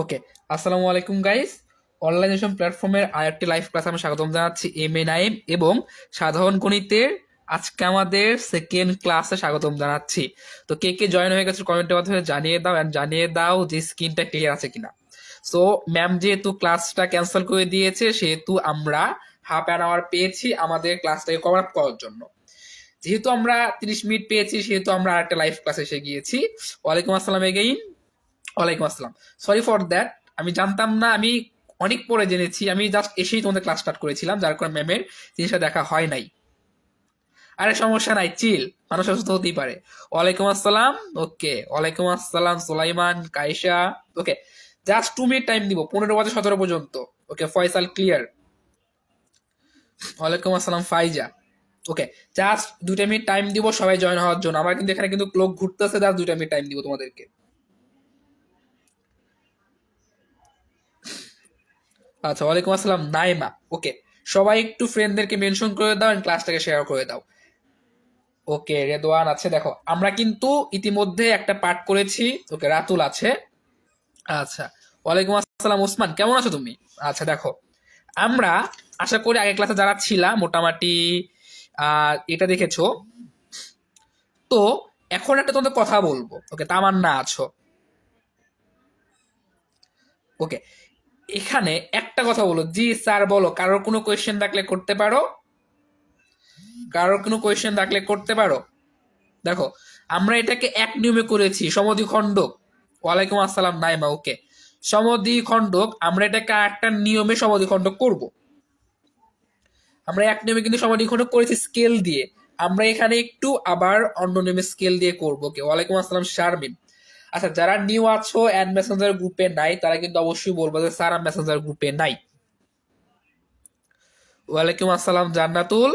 ওকে, আসসালামু আলাইকুম গাইস। অনলাইনেশন প্ল্যাটফর্মের আরেকটি লাইভ ক্লাস আমি স্বাগতম জানাচ্ছি এম এবং সাধারণ গণিতের আজকে আমাদের সেকেন্ড ক্লাসে স্বাগতম জানাচ্ছি। তো কে কে জয়েন হয়ে গেছে কমেন্টের মাধ্যমে জানিয়ে দাও, অ্যান্ড জানিয়ে দাও যে স্ক্রিনটা ক্লিয়ার আছে কিনা। সো ম্যাম যেহেতু ক্লাসটা ক্যান্সেল করে দিয়েছে, সেহেতু আমরা হাফ অ্যান আওয়ার পেয়েছি আমাদের ক্লাসটাকে কভার আপ করার জন্য। যেহেতু আমরা 30 মিনিট পেয়েছি, সেহেতু আমরা আরেকটা লাইভ ক্লাসে এসে গিয়েছি। ওয়ালাইকুম আসসালাম এগেইন। ওয়ালাইকুম আসসালাম। সরি ফর দ্যাট, আমি জানতাম না, আমি অনেক পরে জেনেছি। আমি জাস্ট এসেই তোমাদের ক্লাস স্টার্ট করেছিলাম, যার কারণে ম্যামের জিনিসটা দেখা হয় নাই। আরে সমস্যা নাই, চিল, মানুষ অসুস্থ হতেই পারে। ওয়ালাইকুম আসসালাম। ওকে, ওয়ালাইকুম আসসালাম সুলাইমান, কাইসা। ওকে, জাস্ট 2 মিনিট টাইম দিব, 15 বাজে 17 পর্যন্ত। ওকে, ফয়সাল ক্লিয়ার। ওয়ালাইকুম আসসালাম ফাইজা। ওকে, জাস্ট 2টা মিনিট টাইম দিব সবাই জয়েন হওয়ার জন্য। আমার কিন্তু এখানে কিন্তু ক্লোক ঘুরতেছে, জাস্ট 2টা মিনিট টাইম দিব তোমাদেরকে। আচ্ছা, ওয়ালাইকুম আসসালাম নাইমা। ওকে, সবাই একটু ফ্রেন্ডদেরকে মেনশন করে দাও, ক্লাসটাকে শেয়ার করে দাও। ওকে, রেদওয়ান আছে, দেখো আমরা কিন্তু ইতিমধ্যে একটা পাঠ করেছি। ওকে, রাতুল আছে। আচ্ছা, ওয়ালাইকুম আসসালাম ওসমান, কেমন আছো তুমি? আচ্ছা দেখো, আমরা আশা করি আগের ক্লাসে যারা ছিলা মোটামুটি এটা দেখেছো। তো এখন একটা তোমাদের কথা বলবো। ওকে, তামান্না আছো। ওকে, এখানে একটা কথা বলো, জি স্যার বলো, কারোর কোনো কোয়েশ্চেন থাকলে করতে পারো, কারোর কোনো কোয়েশ্চেন থাকলে করতে পারো। দেখো, আমরা এটাকে এক নিয়মে করেছি, সমদ্বিখণ্ডক। ওয়ালাইকুম আসসালাম নাইমা। ওকে, সমদ্বিখণ্ডক, আমরা এটাকে একটা নিয়মে সমদ্বিখণ্ডক করব। আমরা এক নিয়মে কিন্তু সমদ্বিখণ্ডক করেছি স্কেল দিয়ে, আমরা এখানে একটু আবার অন্য নিয়মে স্কেল দিয়ে করবো। ওকে, ওয়ালাইকুম আসসালাম শারমিন। আচ্ছা, যারা নিউ আছো অ্যান্ড মেসেঞ্জার গ্রুপে নাই, তারা কিন্তু অবশ্যই বলবো যে স্যার আমি মেসেঞ্জার গ্রুপে নাই। ওয়ালাইকুম আসসালাম জান্নাতুল।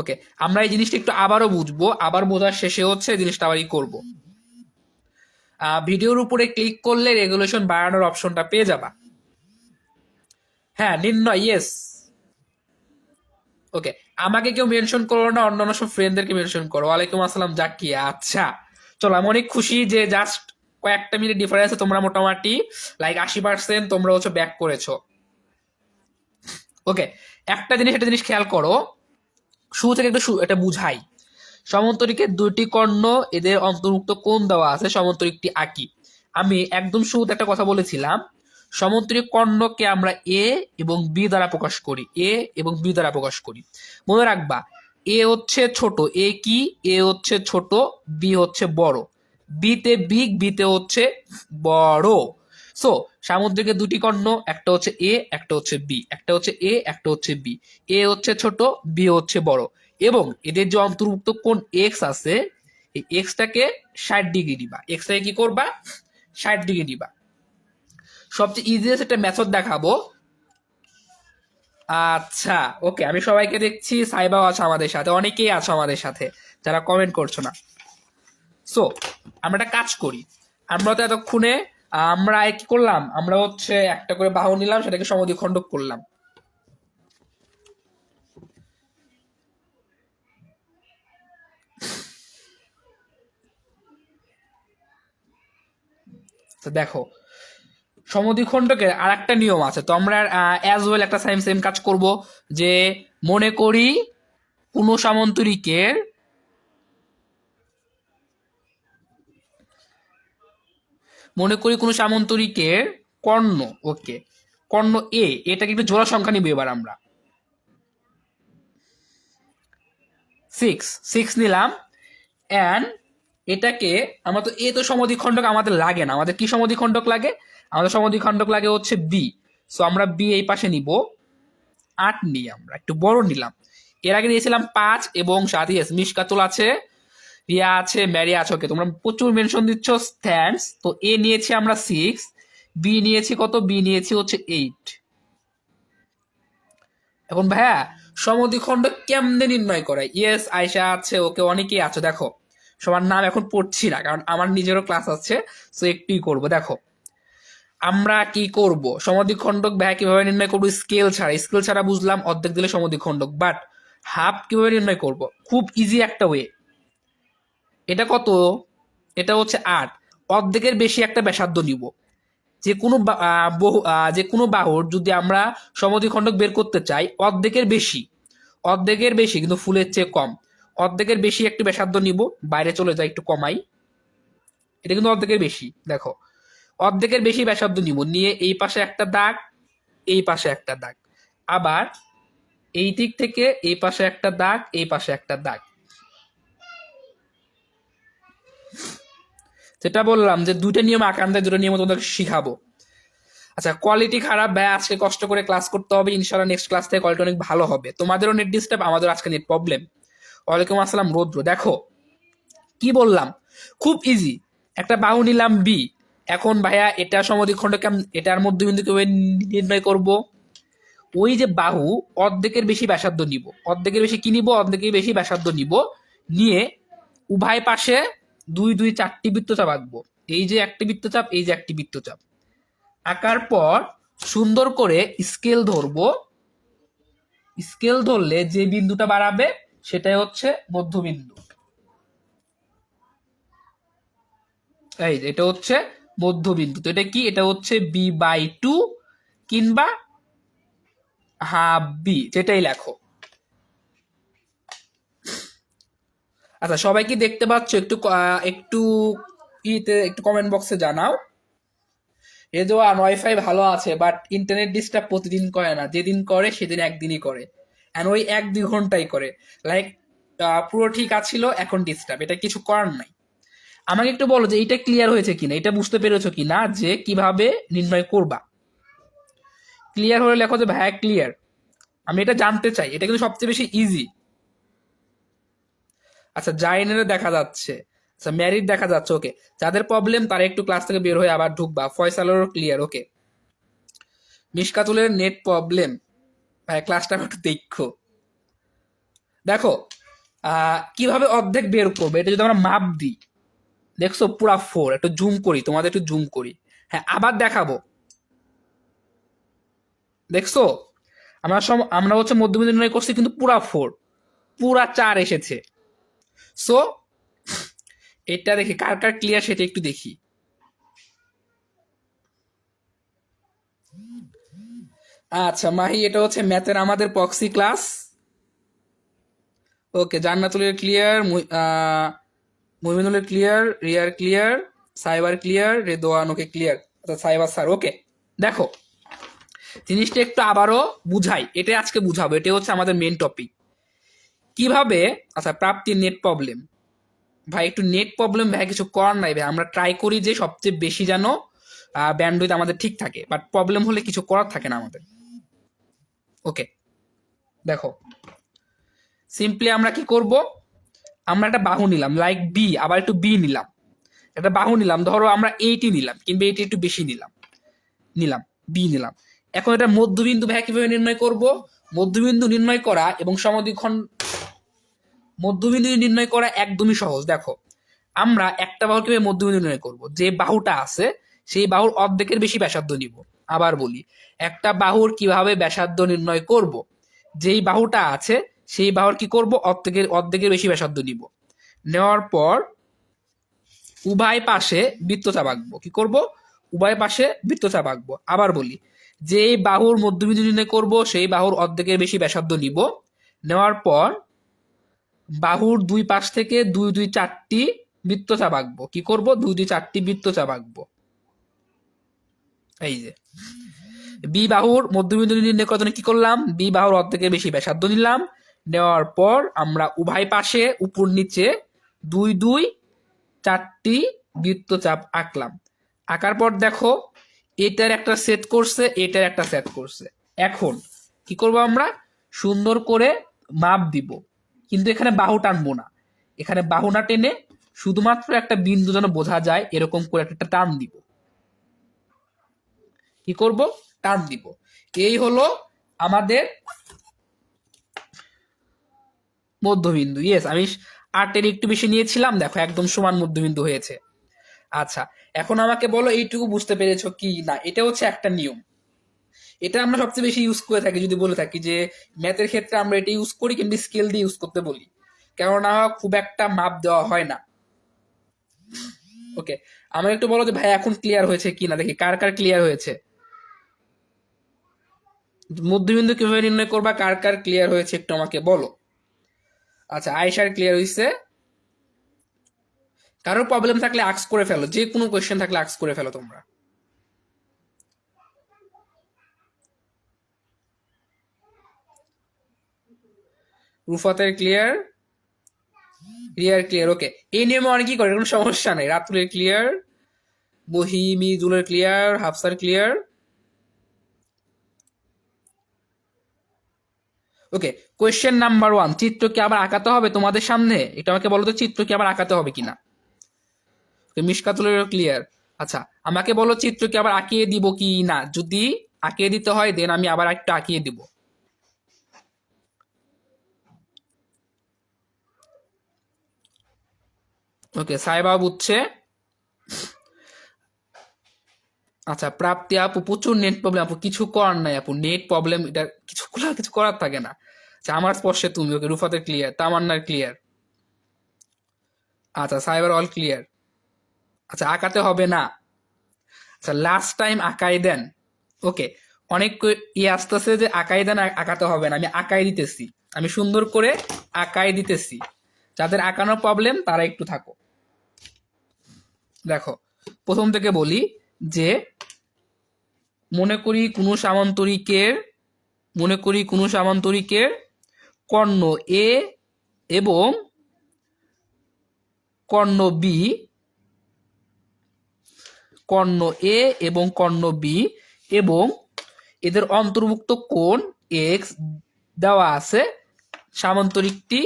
ওকে, আমরা এই জিনিসটা একটু আবারও বুঝবো, আবার বোঝার শেষে হচ্ছে জিনিসটা আবারই করবো। ভিডিওর উপরে ক্লিক করলে রেগুলেশন বাড়ানোর অপশনটা পেয়ে যাবা। হ্যাঁ, নির্ণয়, ইয়েস। ওকে, আমাকে কেউ মেনশন করো না, অন্যান্য সব ফ্রেন্ডদেরকে মেনশন করো। ওয়ালাইকুম আসসালাম জাকিয়া। আচ্ছা, চলো, আমি অনেক খুশি যে জাস্ট কয়েকটা মিনিট ডিফারেন্সে তোমরা মোটামুটি লাইক 80% তোমরা হচ্ছে ব্যাক করেছো। ওকে, একটা জিনিস খেয়াল করো, শুরু থেকে একটু এটা বুঝাই। সমান্তরিকের দুইটি কর্ণ, এদের অন্তর্ভুক্ত কোণ দেওয়া আছে, সমান্তরিকটি আঁকি। আমি একদম শুরুতে একটা কথা বলেছিলাম, সমান্তরিক কর্ণকে আমরা এ এবং বি দ্বারা প্রকাশ করি, এ এবং বি দ্বারা প্রকাশ করি। মনে রাখবা, এ হচ্ছে ছোট, এ কি, এ হচ্ছে ছোট, বি হচ্ছে বড়, বিতে বিগ, বিতে হচ্ছে বড়। সো সামুদ্রিকের দুটি কর্ণ, একটা হচ্ছে এ, একটা হচ্ছে বি, একটা হচ্ছে এ, একটা হচ্ছে বি। এ হচ্ছে ছোট, বি হচ্ছে বড়, এবং এদের যে অন্তর্ভুক্ত কোণ এক্স আছে, এই এক্সটাকে 60 ডিগ্রি দিবা। এক্সটাকে কি করবা? 60 ডিগ্রি দিবা। সবচেয়ে ইজিয়েস্ট একটা মেথড দেখাবো। আচ্ছা, ওকে, আমি সবাইকে দেখছি, সাইবাও আছে আমাদের সাথে, অনেকেই আছো আমাদের সাথে যারা কমেন্ট করছো না। সো আমরা একটা কাজ করি, আমরা তো এতক্ষণে আমরা কি করলাম, আমরা হচ্ছে একটা করে বাহু নিলাম, সেটাকে সমদ্বিখণ্ডক করলাম। তো দেখো, সমদ্বিখণ্ডকের আর একটা নিয়ম আছে। তো আমরা অ্যাজ ওয়েল একটা সেম সেম কাজ করব, যে মনে করি কোনো সামন্তরিকের কর্ণ। ওকে, কর্ণ এ, এটাকে একটু জোড়া সংখ্যা নিব এবার আমরা। 6 নিলাম। অ্যান্ড এটাকে আমরা তো, এ তো সমদ্বিখণ্ডক আমাদের লাগে না, আমাদের কি সমদ্বিখণ্ডক লাগে? আমাদের সমদ্বিখণ্ডক লাগে হচ্ছে বি। সো আমরা বি এই পাশে নিব। 8 নিই, আমরা একটু বড় নিলাম। এর আগে নিয়েছিলাম 5 এবং 7। ইয়েস, মিশকাতুল আছে, রিয়া আছে, ম্যারি আছে। ওকে, তোমরা প্রচুর মেনশন দিচ্ছ, থ্যাঙ্কস। তো এ নিয়েছি আমরা 6, বি নিয়েছি কত? বি নিয়েছি হচ্ছে 8। এখন ভাইয়া, সমদ্বিখণ্ড কেমনে নির্ণয় করে? ইয়েস, আয়সা আছে, ওকে, অনেকেই আছে। দেখো, সবার নাম এখন পড়ছি না, কারণ আমার নিজেরও ক্লাস আছে, সো একটুই করব। দেখো, আমরা কি করব, সমদ্বিখণ্ডক ভাইয়া কিভাবে নির্ণয় করবো? স্কেল ছাড়া। স্কেল ছাড়া বুঝলাম অর্ধেক দিলে সমদ্বিখণ্ডক, বাট হাফ কিভাবে নির্ণয় করব? খুব ইজি একটা ওয়ে। এটা কত? এটা হচ্ছে 8, অর্ধেকের বেশি একটা ব্যাসার্ধ নিব। যে কোনো বাহুর যদি আমরা সমদ্বিখণ্ডক বের করতে চাই অর্ধেকের বেশি কিন্তু ফুলের চেয়ে কম, অর্ধেকের বেশি একটু ব্যাসার্ধ নিব, বাইরে চলে যায় একটু কমাই, এটা কিন্তু অর্ধেকের বেশি, দেখো অর্ধেকের বেশি ব্যাসার্ধ নিব, নিয়ে এই পাশে একটা দাগ, এই পাশে একটা দাগ, আবার এই দিক থেকে এই পাশে একটা দাগ, এই পাশে একটা দাগ। যেটা বললাম যে দুইটা নিয়ম আঁকান দেয়, দুটো নিয়ম তোমাদের শিখাবো। আচ্ছা, কোয়ালিটি খারাপ ভাই, আজকে কষ্ট করে ক্লাস করতে হবে, ইনশাআল্লাহ নেক্সট ক্লাস থেকে কোয়ালিটি অনেক ভালো হবে। তোমাদেরও নেট ডিস্টার্ব, আমাদের আজকে নেট প্রবলেম। ওয়ালাইকুম আসসালাম রৌদ্র। দেখো কি বললাম, খুব ইজি। একটা বাহু নিলাম বি, এখন ভাইয়া এটা সমদ্বিখণ্ড এটার মধ্যবিন্দু কিভাবে নির্ণয় করব? ওই যে বাহু অর্ধেকের বেশি ব্যাসার্ধ নিব, অর্ধেকের বেশি কি নিব, অর্ধেকের বেশি ব্যাসার্ধ নিব, নিয়ে উভয় পাশে 2 2 4টি বৃত্তচাপ আঁকবো। এই যে একটি বৃত্তচাপ, এই যে একটি বৃত্তচাপ আঁকার পর সুন্দর করে স্কেল ধরবো। স্কেল ধরলে যে বিন্দুটা বাড়াবে সেটাই হচ্ছে মধ্যবিন্দু। এই এটা হচ্ছে মধ্যবিন্দু। তো এটা কি? এটা হচ্ছে b/2 কিংবা হাফ বি, যেটাই লেখো। আচ্ছা, সবাই কি দেখতে পাচ্ছ? একটু একটু একটু কমেন্ট বক্সে জানাও। এ তো ওয়াইফাই ভালো আছে, বাট ইন্টারনেট ডিস্টার্ব প্রতিদিন করে না, যেদিন করে সেদিন একদিনই করে, এন্ড ওই 1-2 ঘন্টাই করে। লাইক পুরো ঠিক আছিল, এখন ডিস্টার্ব, এটা কিছু করার নাই। আমাকে একটু বলো যে এটা ক্লিয়ার হয়েছে কিনা, এটা বুঝতে পেরেছো কিনা যে কিভাবে নির্ণয় করবা। ক্লিয়ার হলে লেখো যে ভাইয়া ক্লিয়ার, আমি এটা জানতে চাই। এটা কিন্তু সবচেয়ে বেশি ইজি। আচ্ছা, জাইনের দেখা যাচ্ছে, আচ্ছা ম্যারিড দেখা যাচ্ছে, ওকে। যাদের প্রবলেম তারা একটু ক্লাস থেকে বের হয়ে আবার ঢুকবা। ফয়সালেরও ক্লিয়ার, ওকে। মিশকাতুলের নেট প্রবলেম, ভাই ক্লাসটা একটু দেখো। দেখো কিভাবে অর্ধেক বের করবে, এটা যদি আমরা মাপ দিই, দেখছো পুরা 4, একটু জুম করি, তোমাদের একটু জুম করি, হ্যাঁ আবার দেখাবো। দেখছো আমরা হচ্ছে মধ্যবিন্দু নির্ণয় করছি, কিন্তু পুরা 4, পুরা 4 এসেছে। সো এটা দেখি কার কার ক্লিয়ার, সেটা একটু দেখি। আচ্ছা মাহি, এটা হচ্ছে ম্যাথের আমাদের প্রক্সি ক্লাস। ওকে, জান্নাতুলের ক্লিয়ার, মুমিনুলের ক্লিয়ার, রিয়ার ক্লিয়ার, সাইবার ক্লিয়ার, রেদোয়ান ওকে ক্লিয়ার। আচ্ছা সাইবার স্যার ওকে। দেখো জিনিসটা একটু আবারও বুঝাই, এটা আজকে বুঝাবো, এটা হচ্ছে আমাদের মেন টপিক। কিভাবে, আচ্ছা প্রাপ্তির নেট প্রবলেম, ভাই একটু নেট প্রবলেম, ভাই কিছু করার নাই ভাই, আমরা ট্রাই করি যে সবচেয়ে বেশি যেন ব্যান্ডউইথ আমাদের ঠিক থাকে, বাট প্রবলেম হলে কিছু করার থাকে না আমাদের। ওকে দেখো, সিম্পলি আমরা কি করব, আমরা একটা বাহু নিলাম লাইক বি, আবার একটু বি নিলাম, একটা বাহু নিলাম, ধরো আমরা 80 নিলাম, কিংবা 80 একটু বেশি নিলাম, বি নিলাম। এখন এটা মধ্যবিন্দু ভাই কিভাবে নির্ণয় করব? মধ্যবিন্দু নির্ণয় করা এবং সমদ্বিখণ্ড মধ্যবিন্দু নির্ণয় করা একদমই সহজ। দেখো আমরা একটা বাহুর কিভাবে মধ্যবিন্দু নির্ণয় করব, যে বাহুটা আছে সেই বাহুর অর্ধেকের বেশি ব্যাসার্ধ নিব। আবার বলি, একটা বাহুর কিভাবে ব্যাসার্ধ নির্ণয় করব, যেই বাহুটা আছে সেই বাহুর কি করব, অর্ধেকের বেশি ব্যাসার্ধ নিব, নেওয়ার পর উভয় পাশে বৃত্তচাপ আঁকবো। কি করব? উভয় পাশে বৃত্তচাপ আঁকবো। আবার বলি, যেই বাহুর মধ্যবিন্দু নির্ণয় করব সেই বাহুর অর্ধেকের বেশি ব্যাসার্ধ নিব, নেওয়ার পর বাহুর দুই পাশ থেকে 2 2 4টি বৃত্তচাপ আঁকবো। কি করব? 2 2 4টি বৃত্তচাপ আঁকবো। এই যে বি বাহুর মধ্যবিন্দু নির্ণয় করার জন্য কি করলাম, বি বাহুর অর্ধেকের বেশি ব্যাসার্ধ নিলাম, নেওয়ার পর আমরা উভয় পাশে উপর নিচে 2 2 4টি বৃত্তচাপ আঁকলাম। আঁকার পর দেখো এটার একটা সেট করছে, এটার একটা সেট করছে। এখন কি করব, আমরা সুন্দর করে মাপ দিব, কিন্তু এখানে বাহু টানবো না, এখানে বাহু না টেনে শুধুমাত্র একটা বিন্দু যেন বোঝা যায় এরকম করে একটা টান দিব। কি করব? টান দিব। এই হলো আমাদের মধ্যবিন্দু। ইয়েস, আমি 8-এর একটু বেশি নিয়েছিলাম, দেখো একদম সমান মধ্যবিন্দু হয়েছে। আচ্ছা, এখন আমাকে বলো এইটুকু বুঝতে পেরেছো কি না? এটা হচ্ছে একটা নিয়ম, এটা আমরা সবচেয়ে বেশি ইউজ করে থাকি। যদি বলে থাকি যে ম্যাথের ক্ষেত্রে আমরা এটা ইউজ করি, কিন্তু স্কেল দিয়ে ইউজ করতে বলি, কেননা খুব একটা মাপ দেওয়া হয় না। ওকে, আমাকে একটু বলো যে ভাই এখন ক্লিয়ার হয়েছে কি না, দেখি কার কার ক্লিয়ার হয়েছে। মধ্যবিন্দু কিভাবে নির্ণয় করবা, কার কার ক্লিয়ার হয়েছে একটু আমাকে বলো। আচ্ছা, আয়েশার ক্লিয়ার হয়েছে। কারোর প্রবলেম থাকলে আক্স করে ফেলো, যে কোনো কোয়েশ্চেন থাকলে আক্স করে ফেলো তোমরা। রুফাতের ক্লিয়ার, রিয়ার ক্লিয়ার। ওকে, এই নিয়মে অনেকেই করে, কোনো সমস্যা নেই। রাতুলের ক্লিয়ার, বহিমিদুলের ক্লিয়ার, হাফসার ক্লিয়ার। ওকে, কোয়েশ্চেন নাম্বার 1, চিত্র কি আবার আঁকাতে হবে তোমাদের সামনে? এটা আমাকে বলো তো, চিত্র কি আবার আঁকাতে হবে কিনা। মিশকাতুলের ক্লিয়ার। আচ্ছা, আমাকে বলো চিত্র কি আবার আঁকিয়ে দিব কি না, যদি আঁকিয়ে দিতে হয় দেন আমি আবার একটা আঁকিয়ে দিব। ওকে, সাইবা বুঝছে। আচ্ছা, প্রাপ্তি আপু প্রচুর নেট প্রবলেম আপু, কিছু করার নাই আপু, নেট প্রবলেম, এটা কিছু করার থাকে না। আচ্ছা, আমার স্পর্শে তুমি। ওকে, রুফাতের ক্লিয়ার, তামান্নার ক্লিয়ার। আচ্ছা, সাইবার অল ক্লিয়ার। আচ্ছা, আঁকাতে হবে না। আচ্ছা, লাস্ট টাইম আঁকাই দেন। ওকে, অনেক আসতেছে যে আঁকাই দেন, আঁকাতে হবে না, আমি আঁকাই দিতেছি, আমি সুন্দর করে আঁকাই দিতেছি। যাদের আঁকানোর প্রবলেম তারা একটু থাকো। দেখো, প্রথম থেকে বলি যে মনে করি কোনো সামান্তরিকের কর্ণ এ এবং কর্ণ বি, কর্ণ এ এবং কর্ণ বি, এবং এদের অন্তর্ভুক্ত কোণ এক্স দেওয়া আছে, সামান্তরিকটি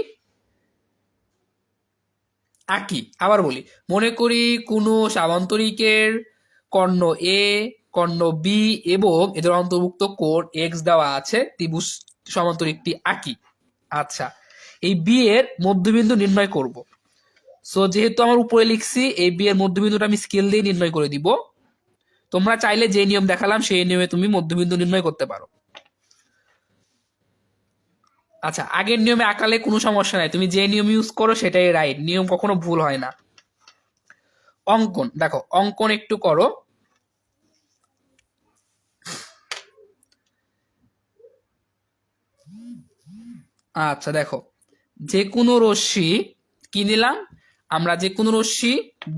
আঁকি। আবার বলি, মনে করি কোনো সামান্তরিকের কর্ণ এ, কর্ণ বি এবং এদের অন্তর্ভুক্ত কোণ এক্স দেওয়া আছে, ত্রিভুজ সামান্তরিকটি আঁকি। আচ্ছা, এই বি এর মধ্যবিন্দু নির্ণয় করব। সো যেহেতু আমার উপরে লিখছি, এই বি এর মধ্যবিন্দুটা আমি স্কেল দিয়ে নির্ণয় করে দিব। তোমরা চাইলে যে নিয়ম দেখালাম সেই নিয়মে তুমি মধ্যবিন্দু নির্ণয় করতে পারো। আচ্ছা, আগের নিয়মে আঁকালে কোনো সমস্যা নাই, তুমি যে নিয়ম ইউজ করো সেটাই রাইট, নিয়ম কখনো ভুল হয় না। অঙ্কন, দেখো অঙ্কন একটু করো। আচ্ছা, দেখো যে কোনো রশ্মি কি নিলাম আমরা, যে কোনো রশ্মি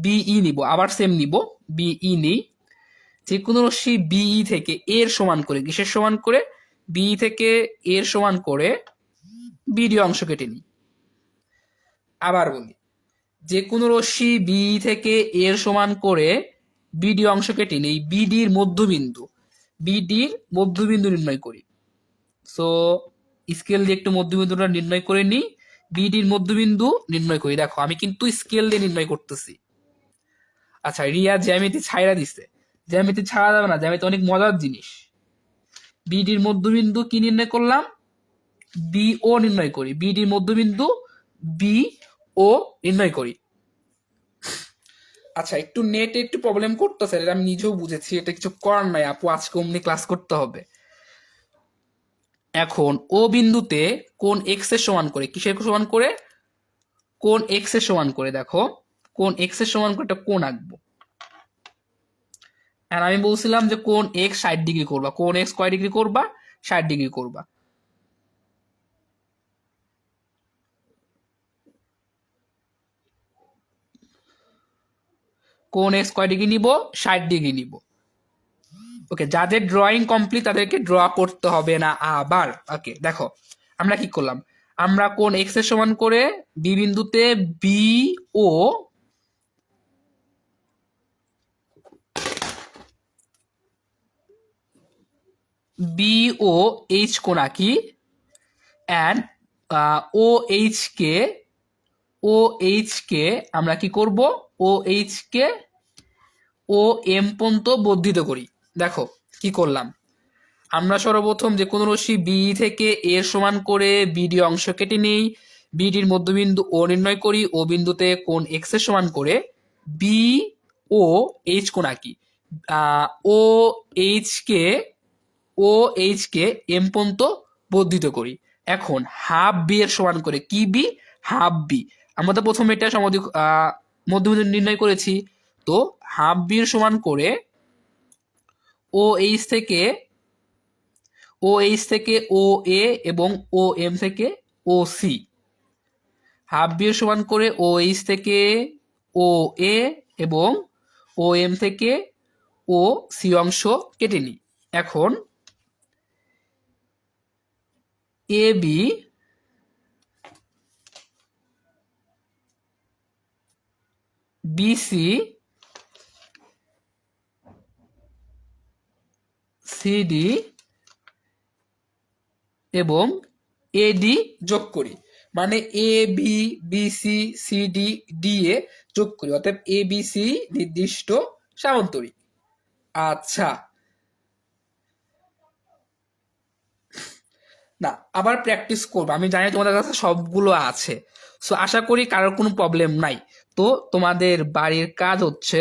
বিই নিব, আবার সেম নিব, বিই নিই। যে কোনো রশ্মি বিই থেকে এর সমান করে, কিসের সমান করে, বিই থেকে এর সমান করে বিডি অংশ কেটে নিই। আবার বলি, যে কোনো রশ্মি বিই থেকে এর সমান করে বিডি অংশ কেটে নিই, বিডির মধ্যবিন্দু নির্ণয় করি। সো স্কেল দিয়ে একটু মধ্যবিন্দুটা নির্ণয় করে নিই, বিডির মধ্যবিন্দু নির্ণয় করি। দেখো আমি কিন্তু স্কেল দিয়ে নির্ণয় করতেছি। আচ্ছা, রিয়া জ্যামিতি ছাইরা দিছে, জ্যামিতি ছাড়া যাবে না, জ্যামিতি অনেক মজার জিনিস। বিডির মধ্যবিন্দু কি নির্ণয় করলাম, বি ও নির্ণয় করি, বিডির মধ্যবিন্দু বি ও নির্ণয় করি। আচ্ছা, একটু নেটে একটু প্রবলেম করতেছে, এটা আমি নিজেও বুঝেছি, এটা কিছু করার নাই আপু, আজকে অমনি ক্লাস করতে হবে। এখন ও বিন্দুতে কোন এক্স এর সমান করে, কিসের সমান করে, কোন এক্স এর সমান করে, দেখো কোন এক্স এর সমান করে একটা কোণ আঁকবো। আর আমি বলছিলাম যে কোন এক্স 60 ডিগ্রি করবা, কোন এক্স কয় ডিগ্রি করবা, 60 ডিগ্রি করবা। কোন এক্স কয় ডিগ্রি নিব, 60 ডিগ্রি নিব। ওকে, যাদের ড্রয়িং কমপ্লিট তাদেরকে ড্র করতে হবে না আবার। ওকে, দেখো আমরা কি করলাম, আমরা কোন এক্স এর সমান করে বি বিন্দুতে B O B O H কোণ আঁকি, অ্যান্ড ও এইচ কে, ও এইচ কে আমরা কি করব, ও এইচ কে ও এম পর্যন্ত বর্ধিত করি। দেখো কি করলাম, আমরা সর্বপ্রথম যে কোনো রশ্মি বি থেকে এর সমান করে বিডি অংশ কেটে নেই, বিডির মধ্যবিন্দু ও নির্ণয় করি, ও বিন্দুতে কোণ এক্স এর সমান করে বি ও এইচ কোণ আঁকি, ও এইচ কে ও এইচ কে এম পর্যন্ত বর্ধিত করি। এখন হাফ বি এর সমান করে, কি বি, হাফ বি। আমরা তো প্রথমে এটা মধ্যবিন্দু নির্ণয় করেছি, তো হাফ বি এর সমান করে ও এইচ থেকে ও এ এবং ও এম থেকে ও সি, হাফ বি এর সমান করে ও এইচ থেকে ও এ এবং ও এম থেকে ও সি অংশ কেটে নিই। এখন এ বি বিসি সিডি এবং এডি যোগ করি, মানে A B BC CD D A যোগ করি, অর্থাৎ এ বি সি নির্দিষ্ট সামান্তরিক। আচ্ছা, না আবার প্র্যাকটিস করবো, আমি জানি তোমাদের কাছে সবগুলো আছে, সো আশা করি কারোর কোনো প্রবলেম নাই। তো তোমাদের বাড়ির কাজ হচ্ছে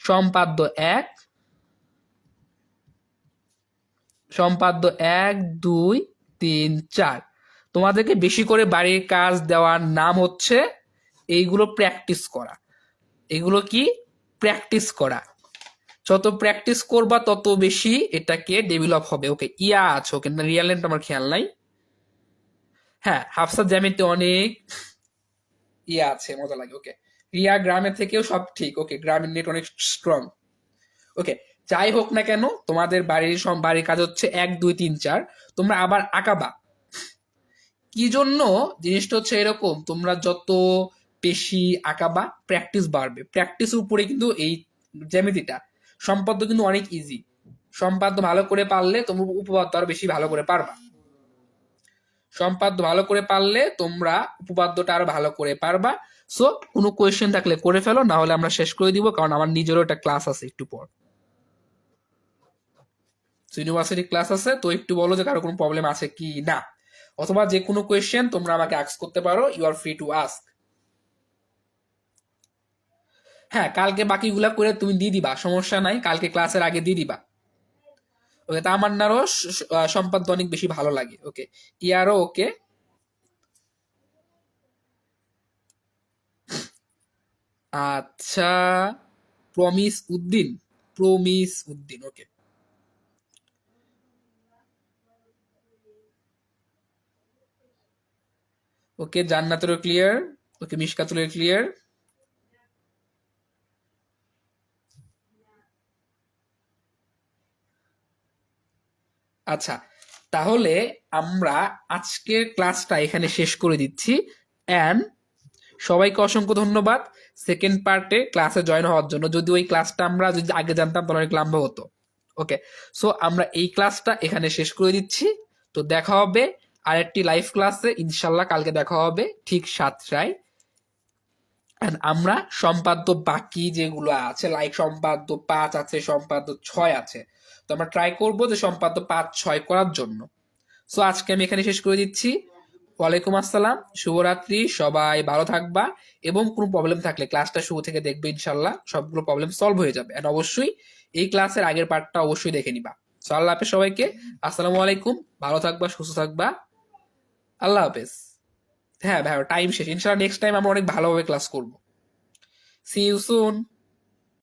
সম্পাদ্য এক, সম্পাদ্য 1 2 3 4, তোমাদেরকে বেশি করে বাড়ির কাজ দেওয়ার নাম হচ্ছে এইগুলো প্র্যাকটিস করা। এগুলো কি প্র্যাকটিস করা, যত প্র্যাকটিস করবা তত বেশি এটাকে ডেভেলপ হবে। ওকে, ইয়া আছে, ওকে রিয়াল নেমটা আমার খেয়াল নাই। হ্যাঁ, হাফসার জ্যামিতে অনেক ইয়া আছে, মজা লাগে। ওকে, রিয়া গ্রামের থেকেও সব ঠিক। ওকে, গ্রামের নেট অনেক স্ট্রং। ওকে, যাই হোক না কেন, তোমাদের বাড়ির কাজ হচ্ছে 1 2 3 4, তোমরা আবার আঁকাবা। কি জন্য জিনিসটা হচ্ছে এরকম, তোমরা যত বেশি আঁকাবা প্র্যাকটিস বাড়বে, প্র্যাকটিসের উপরে কিন্তু এই জ্যামিতিটা। সম্পাদ্য কিন্তু অনেক ইজি, সম্পাদ্য ভালো করে পারলে তোমরা উপপাদ্য আরো বেশি ভালো করে পারবা। সম্পাদ্য ভালো করে পারলে তোমরা উপপাদ্যটা আরো ভালো করে পারবা। সো কোনো কোয়েশ্চেন থাকলে করে ফেলো, না হলে আমরা শেষ করে দিব, কারণ আমার নিজেরও একটা ক্লাস আছে একটু পর, ইউনিভার্সিটি ক্লাস আছে। তো একটু বলো যে কারো কোনো প্রবলেম আছে কি না, অথবা যে কোনো কোয়েশ্চেন তোমরা আমাকে আস্ক করতে পারো, you are free to ask. হ্যাঁ, কালকে বাকিগুলা করে তুমি দিয়ে দিবা, সমস্যা নাই, কালকে ক্লাসের আগে দিয়ে দিবা। ওকে, তামান্নারও সম্পাদ্য অনেক বেশি ভালো লাগে। ওকে, ইয়ারও ওকে। আচ্ছা, প্রমিস উদ্দিন। ওকে, ওকে জান্নাতেরও ক্লিয়ার। ওকে, মিশকাতুলের ক্লিয়ার। আচ্ছা, তাহলে আমরা আজকের ক্লাসটা এখানে শেষ করে দিচ্ছি। অ্যান্ড সবাইকে অসংখ্য ধন্যবাদ সেকেন্ড পার্টে ক্লাসে জয়েন হওয়ার জন্য। যদি ওই ক্লাসটা আমরা যদি আগে জানতাম তাহলে অনেক লম্বা হতো। ওকে, সো আমরা এই ক্লাসটা এখানে শেষ করে দিচ্ছি। তো দেখা হবে আরেকটি লাইভ ক্লাসে ইনশাল্লাহ, কালকে দেখা হবে ঠিক 7টায়। আমরা সম্পাদ্য বাকি যেগুলো আছে, লাইক সম্পাদ্য 5 আছে, সম্পাদ্য 6 আছে, তো আমরা ট্রাই করবো যে সম্পাদ্য 5 6 করার জন্য। সো আজকে আমি এখানে শেষ করে দিচ্ছি। ওয়ালাইকুম আসসালাম, শুভরাত্রি, সবাই ভালো থাকবা। এবং কোনো প্রবলেম থাকলে ক্লাসটা শুরু থেকে দেখবে, ইনশাল্লাহ সবগুলো প্রবলেম সলভ হয়ে যাবে। এন্ড অবশ্যই এই ক্লাসের আগের পার্টটা অবশ্যই দেখে নিবা। সো আল্লাহ হাফেজ সবাইকে, আসসালামু আলাইকুম, ভালো থাকবা, সুস্থ থাকবা, আল্লাহ হাফেজ। হ্যাঁ ভাই, টাইম শেষ, ইনশাল্লাহ নেক্সট টাইম আমরা অনেক ভালোভাবে ক্লাস করবো। See you soon.